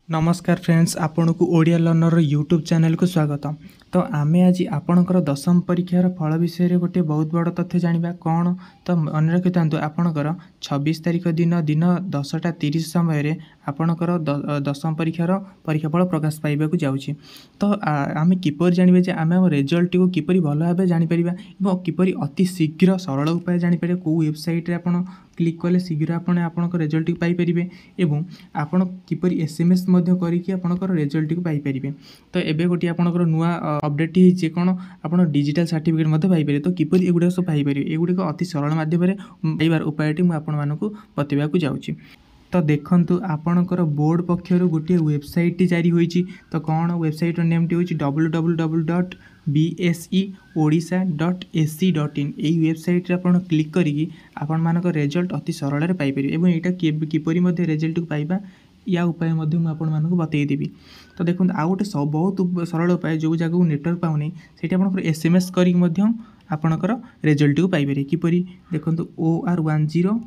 नमस्कार फ्रेंड्स, आपन को ओडिया लर्नर यूट्यूब चैनल को स्वागत। तो आमे आज आपणकर दशम परीक्षार फल विषय गोटे बहुत बड़ तथ्य जानिबा कौन। तो मन रखि थांतु आपणकर 26 तारिख दिन 10:30 समय आपणकर दशम परीक्षार परीक्षाफल प्रकाश पाइबा जाउछि। तो आमे किपर जानिबे जे आमे रिजल्ट को किपरि भल भाबे जानि परिबा एवं किपरि अति शीघ्र सरल उपाय जानि परिबा को वेबसाइट रे आपण क्लिक कले शीघ्र आपन रिजल्ट को पाई परिबे एवं आपण किपरि एसएमएस मध्य करिकि आपनकर रिजल्ट को पाई परिबे। तो एबे गोटी आपनकर नुआ अपडेट हिचे कोन आपण डिजिटल सर्टिफिकेट मध्य पाई परिबे। तो किपरि एगुडा सब पाई परिबे एगुडी अति सरल माध्यम रे पाइबार उपायटी मु आपण मानकु बतेबा को जाउछि। तो देखंतु आपणकर बोर्ड पक्षर गोटे वेबसाइट जारी होईछि। तो कौन वेबसाइट नेम टी होईछि www.bseodisha.ac.in। एई वेबसाइट रे आपण क्लिक करिकि आपण मानकर रिजल्ट अति सरल रे पाई परिबे एवं एटा किपरि मध्ये रिजल्ट को पाइबा या उपाय मध्ये मु आपण मानकु बतै देबी। तो देखंतु आ गोटे सब बहुत सरल उपाय जो जगह नेटवर्क पाउनी सेठी आपण एसएमएस करिकि मध्ये आपणकर रिजल्ट को पाई परिबे। किपरि देखंतु OR10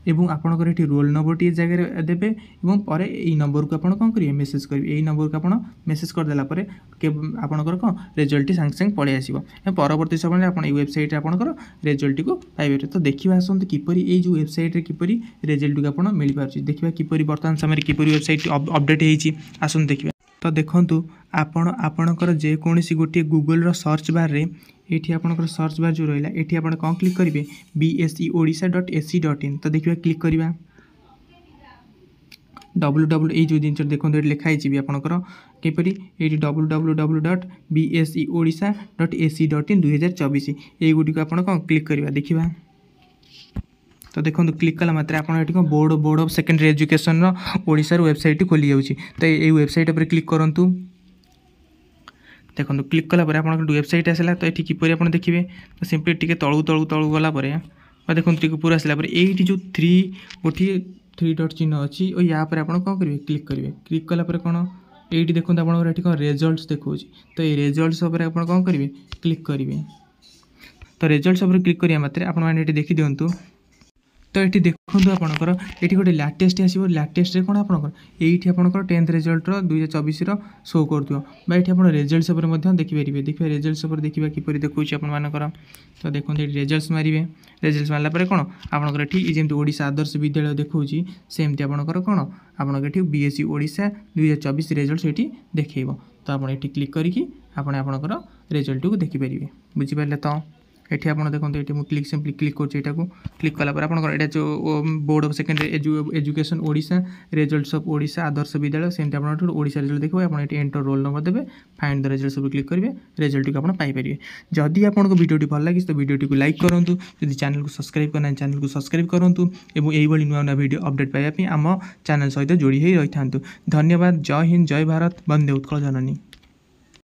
एवं आपणकर ये रोल नंबर टी जगह देवे एवं पर यही नंबर को आपड़ कौन करेंगे मेसेज करेंगे। यही नंबर को आप मेसेज करदेला आपणकर कौन रिजल्ट सांगे सांगे पलि आसो परवर्ती समय आप वेबसाइट आपणकर रिजल्ट को पाइबे। तो देखा आसतु किपरि ये जो वेबसाइट किपरि रिजल्ट को आप मिल पार्टी देखा किपरि बर्तमान समय किपरि वेबसाइट अपडेट होती आसतु देखा। तो देखंतु आपणकर जेकोसी गोटे गूगल सर्च बार रे ये आपणकर सर्च बार जो रहा ये आप कौन क्लिक करेंगे bseodisha.ac.in। तो देखिए क्लिक करवा www जो जिन देखो ये लिखाई भी आपणकर किपरि ये www.bseodisha.ac.in 2024 ये गुडी को आप कौन क्लिक करवा देखा। तो देखो क्लिक कला मात्रे आप board of secondary education Odisha website खोली जाऊँगी। तो ये वेबसाइट पर क्लिक करूँ देखो क्लिक कला आप वेबसाइट आसला। तो ये किपरि आप देखिए तो सिंपली टी तलू तलू तलू गला देखो पूरा आसला ये जो थ्री डॉट चिन्ह अच्छी और या पर आप कौन करेंगे क्लिक करेंगे। क्लिक कला कौन ये देखो आप कौन रिजल्ट्स देखो। तो ये रिजल्ट्स आप कौन करेंगे क्लिक करेंगे। तो रिजल्ट्स क्लिक करिया मात्रे आप देखी दिंतु। तो ये देखो आपंकर ये गोटे लाटेस्ट आसो लाटेस्ट कौन आपंकर ये आपंकर 10th रिजल्ट 2024 शो कर ये आप रिजल्ट्स देखिपारे। देखिए रिजल्ट्स देखा किपरि देखा आपर। तो देखो ये रिजल्ट्स मारे रिजल्ट्स मारला कौन आपंकर ये जमी ओडिशा आदर्श विद्यालय देखा सेमती आपंकर कौन आपंकर बीएससी ओडिशा 2024 रिजल्ट्स ये देखेब। तो आप क्लिक करके आपंकर रिजल्ट को देखिपारे बुझीपारे। तो ये आप देखो ये क्लिक सिंपली क्लिक कर क्लिक कलापर आप जो board of secondary education Odisha results of Odisha Adarsh Vidyalaya सेमती आप ओडिशा रिजल्ट देखो आप एंटर रोल नंबर देवे फाइंड द रिजल्ट्स क्लिक करेंगे रिजल्ट को आप पाइपर। जदि आपको वीडियो भल लगी तो वीडियो को लाइक करूँ यदि चैनल को सब्सक्राइब करना चैनल को सब्सक्राइब करूँ और यही नुआ नुआ वीडियो अपडेट पाइबा आम चैनल सहित जोड़ी रही था। धन्यवाद। जय हिंद, जय भारत, वंदे उत्कल जननी।